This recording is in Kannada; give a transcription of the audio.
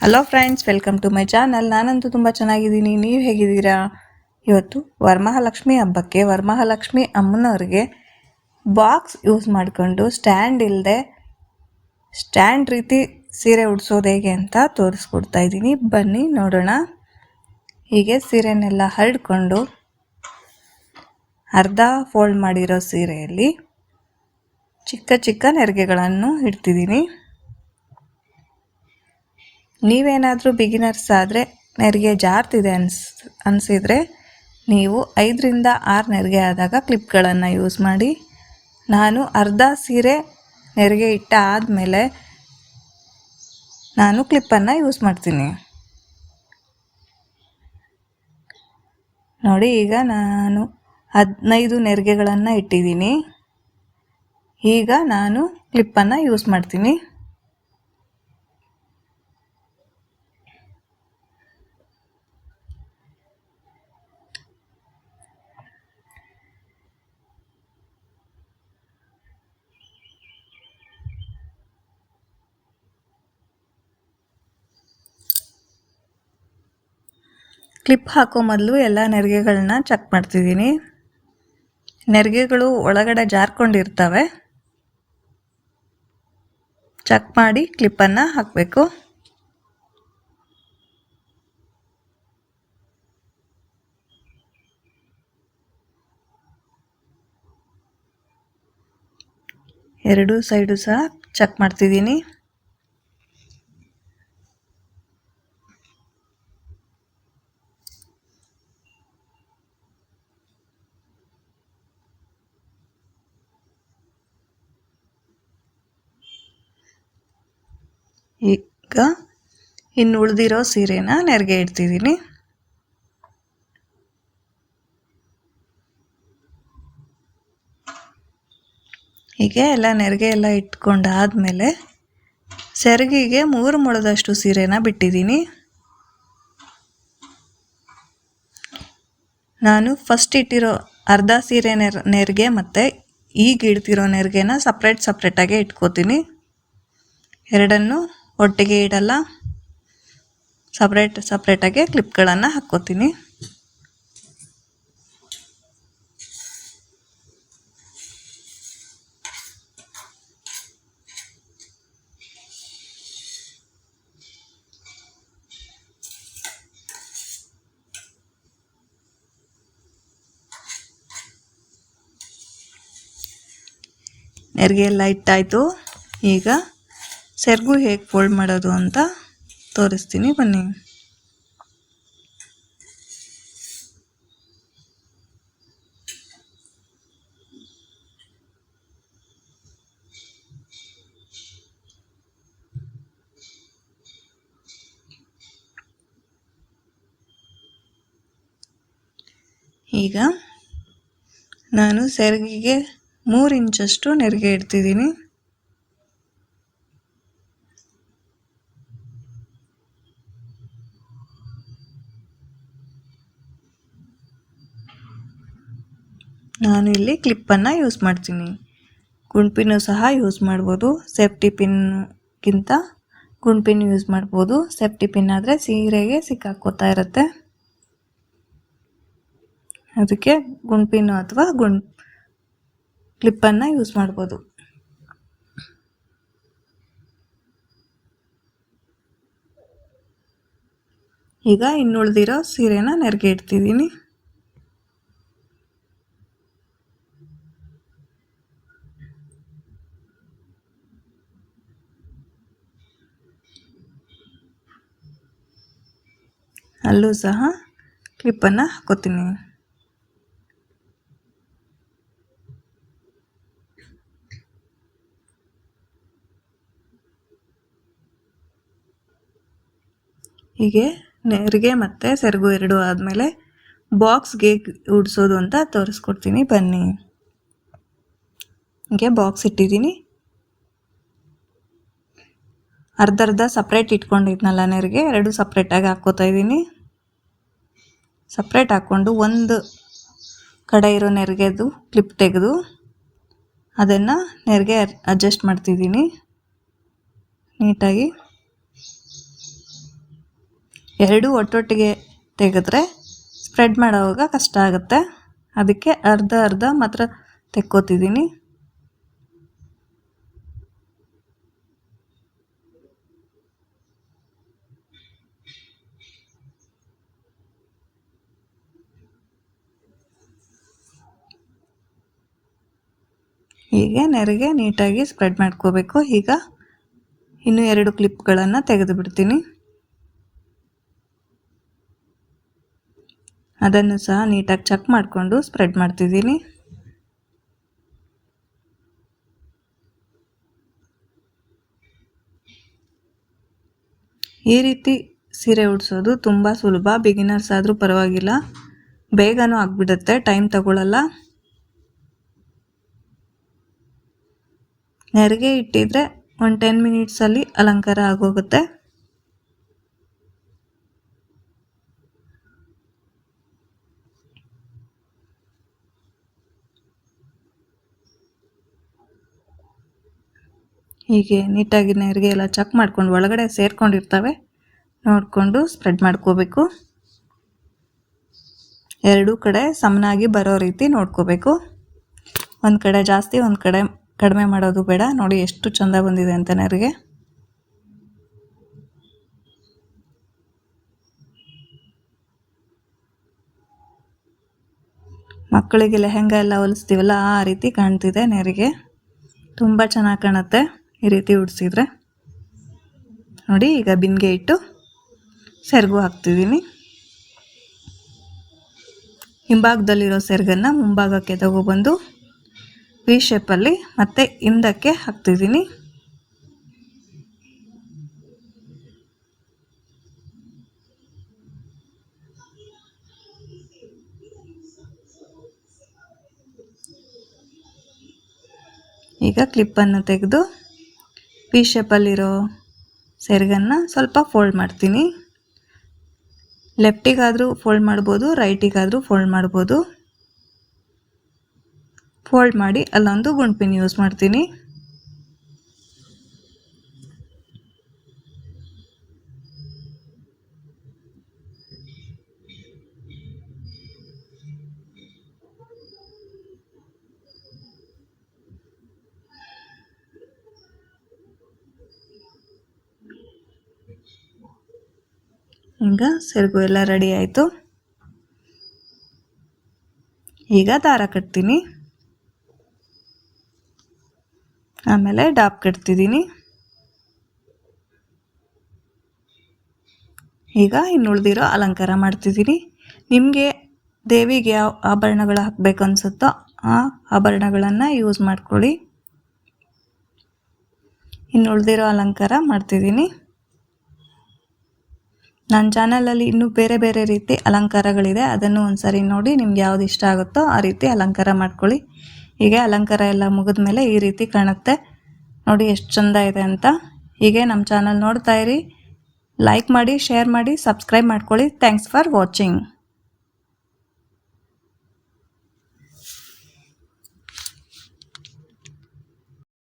Hello friends, welcome to my channel. ನಾನಂತೂ ತುಂಬ ಚೆನ್ನಾಗಿದ್ದೀನಿ. ನೀವು ಹೇಗಿದ್ದೀರಾ? ಇವತ್ತು ವರಮಹಾಲಕ್ಷ್ಮಿ ಹಬ್ಬಕ್ಕೆ ವರಮಹಾಲಕ್ಷ್ಮಿ ಅಮ್ಮನವ್ರಿಗೆ ಬಾಕ್ಸ್ ಯೂಸ್ ಮಾಡಿಕೊಂಡು ಸ್ಟ್ಯಾಂಡ್ ಇಲ್ಲದೆ ಸ್ಟ್ಯಾಂಡ್ ರೀತಿ ಸೀರೆ ಉಡ್ಸೋದು ಹೇಗೆ ಅಂತ ತೋರಿಸ್ಕೊಡ್ತಾ ಇದ್ದೀನಿ. ಬನ್ನಿ ನೋಡೋಣ. ಹೀಗೆ ಸೀರೆನೆಲ್ಲ ಹರಡ್ಕೊಂಡು ಅರ್ಧ ಫೋಲ್ಡ್ ಮಾಡಿರೋ ಸೀರೆಯಲ್ಲಿ ಚಿಕ್ಕ ಚಿಕ್ಕ ನೆರಿಗೆಗಳನ್ನು ಇಡ್ತಿದ್ದೀನಿ. ನೀವೇನಾದರೂ ಬಿಗಿನರ್ಸ್ ಆದರೆ ನೆರಿಗೆ ಜಾರ್ತಿದೆ ಅನಿಸಿದರೆ ನೀವು 5ರಿಂದ 6 ನೆರಿಗೆ ಆದಾಗ ಕ್ಲಿಪ್ಗಳನ್ನು ಯೂಸ್ ಮಾಡಿ. ನಾನು ಅರ್ಧ ಸೀರೆ ನೆರಿಗೆ ಇಟ್ಟ ಆದಮೇಲೆ ನಾನು ಕ್ಲಿಪ್ಪನ್ನು ಯೂಸ್ ಮಾಡ್ತೀನಿ. ನೋಡಿ, ಈಗ ನಾನು 15 ನೆರಿಗೆಗಳನ್ನು ಇಟ್ಟಿದ್ದೀನಿ. ಈಗ ನಾನು ಕ್ಲಿಪ್ಪನ್ನು ಯೂಸ್ ಮಾಡ್ತೀನಿ. ಕ್ಲಿಪ್ ಹಾಕೋ ಮೊದಲು ಎಲ್ಲ ನೆರಿಗೆಗಳನ್ನ ಚೆಕ್ ಮಾಡ್ತಿದ್ದೀನಿ. ನೆರಿಗೆಗಳು ಒಳಗಡೆ ಜಾರ್ಕೊಂಡಿರ್ತವೆ, ಚೆಕ್ ಮಾಡಿ ಕ್ಲಿಪ್ಪನ್ನು ಹಾಕಬೇಕು. ಎರಡೂ ಸೈಡು ಸಹ ಚೆಕ್ ಮಾಡ್ತಿದ್ದೀನಿ. ಈಗ ಇನ್ನು ಉಳಿದಿರೋ ಸೀರೆನ ನೆರಿಗೆ ಇಡ್ತಿದ್ದೀನಿ. ಹೀಗೆ ಎಲ್ಲ ನೆರಿಗೆ ಎಲ್ಲ ಇಟ್ಕೊಂಡಾದಮೇಲೆ ಸೆರಗಿಗೆ 3 ಮೊಳದಷ್ಟು ಸೀರೆನ ಬಿಟ್ಟಿದ್ದೀನಿ. ನಾನು ಫಸ್ಟ್ ಇಟ್ಟಿರೋ ಅರ್ಧ ಸೀರೆ ನೆರಿಗೆ ಮತ್ತು ಈಗ ಇಡ್ತಿರೋ ನೆರಿಗೆನ ಸಪ್ರೇಟಾಗಿ ಇಟ್ಕೋತೀನಿ. ಎರಡನ್ನು ಒಟ್ಟಿಗೆ ಇಡಲ್ಲ, ಸಪ್ರೇಟಾಗಿ ಕ್ಲಿಪ್ಗಳನ್ನು ಹಾಕ್ಕೋತೀನಿ. ನೆರಿಗೆ ಎಲ್ಲ ಇಟ್ಟಾಯಿತು. ಈಗ ಸೆರಗು ಹೇಗೆ ಫೋಲ್ಡ್ ಮಾಡೋದು ಅಂತ ತೋರಿಸ್ತೀನಿ, ಬನ್ನಿ. ಈಗ ನಾನು ಸೆರಗಿಗೆ 3 ಇಂಚಷ್ಟು ನೆರಿಗೆ ಇಡ್ತಿದ್ದೀನಿ. ನಾನು ಇಲ್ಲಿ ಕ್ಲಿಪ್ಪನ್ನು ಯೂಸ್ ಮಾಡ್ತೀನಿ. ಗುಂಡ್ಪಿನೂ ಸಹ ಯೂಸ್ ಮಾಡ್ಬೋದು. ಸೇಫ್ಟಿ ಪಿನ್ಗಿಂತ ಗುಂಡ್ಪಿನ್ ಯೂಸ್ ಮಾಡ್ಬೋದು. ಸೇಫ್ಟಿ ಪಿನ್ ಆದರೆ ಸೀರೆಗೆ ಸಿಕ್ಕಾಕೋತಾ ಇರುತ್ತೆ, ಅದಕ್ಕೆ ಗುಂಡ್ಪಿನ್ನು ಅಥವಾ ಕ್ಲಿಪ್ಪನ್ನು ಯೂಸ್ ಮಾಡ್ಬೋದು. ಈಗ ಇನ್ನುಳಿದಿರೋ ಸೀರೆನ ನೆರಿಗೆ ಇಡ್ತಿದ್ದೀನಿ. ಅಲ್ಲೂ ಸಹ ಕ್ಲಿಪ್ಪನ್ನು ಹಾಕೋತೀನಿ. ಹೀಗೆ ನೆರಿಗೆ ಮತ್ತು ಸೆರಗು ಎರಡು ಆದಮೇಲೆ ಬಾಕ್ಸ್ಗೆ ಉಡ್ಸೋದು ಅಂತ ತೋರಿಸ್ಕೊಡ್ತೀನಿ, ಬನ್ನಿ. ಹೀಗೆ ಬಾಕ್ಸ್ ಇಟ್ಟಿದ್ದೀನಿ. ಅರ್ಧ ಸಪ್ರೇಟ್ ಇಟ್ಕೊಂಡಿದ್ನಲ್ಲ ನೆರಿಗೆ, 2 ಸಪ್ರೇಟಾಗಿ ಹಾಕ್ಕೋತಾ ಇದ್ದೀನಿ. ಸಪ್ರೇಟ್ ಹಾಕ್ಕೊಂಡು ಒಂದು ಕಡೆ ಇರೋ ನೆರಿಗೆದು ಕ್ಲಿಪ್ ತೆಗೆದು ಅದನ್ನು ನೆರಿಗೆ ಅಡ್ಜಸ್ಟ್ ಮಾಡ್ತಿದ್ದೀನಿ ನೀಟಾಗಿ. ಎರಡೂ ಒಟ್ಟೊಟ್ಟಿಗೆ ತೆಗೆದ್ರೆ ಸ್ಪ್ರೆಡ್ ಮಾಡೋವಾಗ ಕಷ್ಟ ಆಗುತ್ತೆ, ಅದಕ್ಕೆ ಅರ್ಧ ಅರ್ಧ ಮಾತ್ರ ತೆಕ್ಕೋತಿದ್ದೀನಿ. ಹೀಗೆ ನೆರಿಗೆ ನೀಟಾಗಿ ಸ್ಪ್ರೆಡ್ ಮಾಡ್ಕೋಬೇಕು. ಈಗ ಇನ್ನೂ 2 ಕ್ಲಿಪ್ಗಳನ್ನು ತೆಗೆದು ಬಿಡ್ತೀನಿ. ಅದನ್ನು ಸಹ ನೀಟಾಗಿ ಚೆಕ್ ಮಾಡಿಕೊಂಡು ಸ್ಪ್ರೆಡ್ ಮಾಡ್ತಿದ್ದೀನಿ. ಈ ರೀತಿ ಸೀರೆ ಉಡಿಸೋದು ತುಂಬ ಸುಲಭ. ಬಿಗಿನರ್ಸ್ ಆದರೂ ಪರವಾಗಿಲ್ಲ, ಬೇಗನೂ ಆಗಿಬಿಡುತ್ತೆ, ಟೈಮ್ ತಗೊಳ್ಳಲ್ಲ. ನೆರಿಗೆ ಇಟ್ಟಿದ್ರೆ ಒಂದು 10 ಮಿನಿಟ್ಸಲ್ಲಿ ಅಲಂಕಾರ ಆಗೋಗುತ್ತೆ. ಹೀಗೆ ನೀಟಾಗಿ ನೆರಿಗೆ ಎಲ್ಲ ಚೆಕ್ ಮಾಡ್ಕೊಂಡು ಒಳಗಡೆ ಸೇರ್ಕೊಂಡಿರ್ತವೆ ನೋಡಿಕೊಂಡು ಸ್ಪ್ರೆಡ್ ಮಾಡ್ಕೋಬೇಕು. ಎರಡೂ ಕಡೆ ಸಮನಾಗಿ ಬರೋ ರೀತಿ ನೋಡ್ಕೋಬೇಕು. ಒಂದು ಕಡೆ ಜಾಸ್ತಿ ಒಂದು ಕಡೆ ಕಡಿಮೆ ಮಾಡೋದು ಬೇಡ. ನೋಡಿ ಎಷ್ಟು ಚಂದ ಬಂದಿದೆ ಅಂತ ನೆರಿಗೆ. ಮಕ್ಕಳಿಗೆ ಲೆಹಂಗಾ ಎಲ್ಲ ಹೊಲಿಸ್ತೀವಲ್ಲ ಆ ರೀತಿ ಕಾಣ್ತಿದೆ ನೆರಿಗೆ. ತುಂಬ ಚೆನ್ನಾಗಿ ಕಾಣುತ್ತೆ ಈ ರೀತಿ ಉಡಿಸಿದ್ರೆ. ನೋಡಿ ಈಗ ಬಿನ್ಗೆ ಇಟ್ಟು ಸೆರಗು ಹಾಕ್ತಿದ್ದೀನಿ. ಹಿಂಭಾಗದಲ್ಲಿರೋ ಸೆರಗನ್ನು ಮುಂಭಾಗಕ್ಕೆ ತಗೊಬಂದು ವಿ ಶೇಪಲ್ಲಿ ಮತ್ತೆ ಹಿಂದಕ್ಕೆ ಹಾಕ್ತಿದ್ದೀನಿ. ಈಗ ಕ್ಲಿಪ್ಪನ್ನು ತೆಗೆದು ವಿ ಶೇಪಲ್ಲಿರೋ ಸೆರಗನ್ನು ಸ್ವಲ್ಪ ಫೋಲ್ಡ್ ಮಾಡ್ತೀನಿ. ಲೆಫ್ಟಿಗಾದರೂ ಫೋಲ್ಡ್ ಮಾಡ್ಬೋದು, ರೈಟಿಗಾದರೂ ಫೋಲ್ಡ್ ಮಾಡ್ಬೋದು. ಫೋಲ್ಡ್ ಮಾಡಿ ಅಲ್ಲೊಂದು ಗುಂಡ್ಪಿನ್ ಯೂಸ್ ಮಾಡ್ತೀನಿ. ಈಗ ಸೆರಗು ಎಲ್ಲ ರೆಡಿ ಆಯಿತು. ಈಗ ದಾರ ಕಟ್ತೀನಿ, ಆಮೇಲೆ ಡಾಪ್ ಕಟ್ತಿದ್ದೀನಿ. ಈಗ ಇನ್ನುಳಿದಿರೋ ಅಲಂಕಾರ ಮಾಡ್ತಿದ್ದೀನಿ. ನಿಮಗೆ ದೇವಿಗೆ ಯಾವ ಆಭರಣಗಳು ಹಾಕಬೇಕು ಅನಿಸುತ್ತೋ ಆ ಆಭರಣಗಳನ್ನು ಯೂಸ್ ಮಾಡ್ಕೊಳ್ಳಿ. ಇನ್ನುಳಿದಿರೋ ಅಲಂಕಾರ ಮಾಡ್ತಿದ್ದೀನಿ. ನನ್ನ ಚಾನಲಲ್ಲಿ ಇನ್ನೂ ಬೇರೆ ಬೇರೆ ರೀತಿ ಅಲಂಕಾರಗಳಿದೆ, ಅದನ್ನು ಒಂದ್ಸರಿ ನೋಡಿ ನಿಮ್ಗೆ ಯಾವ್ದು ಇಷ್ಟ ಆಗುತ್ತೋ ಆ ರೀತಿ ಅಲಂಕಾರ ಮಾಡ್ಕೊಳ್ಳಿ. ಹೀಗೆ ಅಲಂಕಾರ ಎಲ್ಲ ಮುಗಿದ ಮೇಲೆ ಈ ರೀತಿ ಕಾಣುತ್ತೆ. ನೋಡಿ ಎಷ್ಟು ಚಂದ ಇದೆ ಅಂತ. ಹೀಗೆ ನಮ್ಮ ಚಾನಲ್ ನೋಡ್ತಾ ಇರಿ, ಲೈಕ್ ಮಾಡಿ, ಶೇರ್ ಮಾಡಿ, ಸಬ್ಸ್ಕ್ರೈಬ್ ಮಾಡ್ಕೊಳ್ಳಿ. Thanks for watching.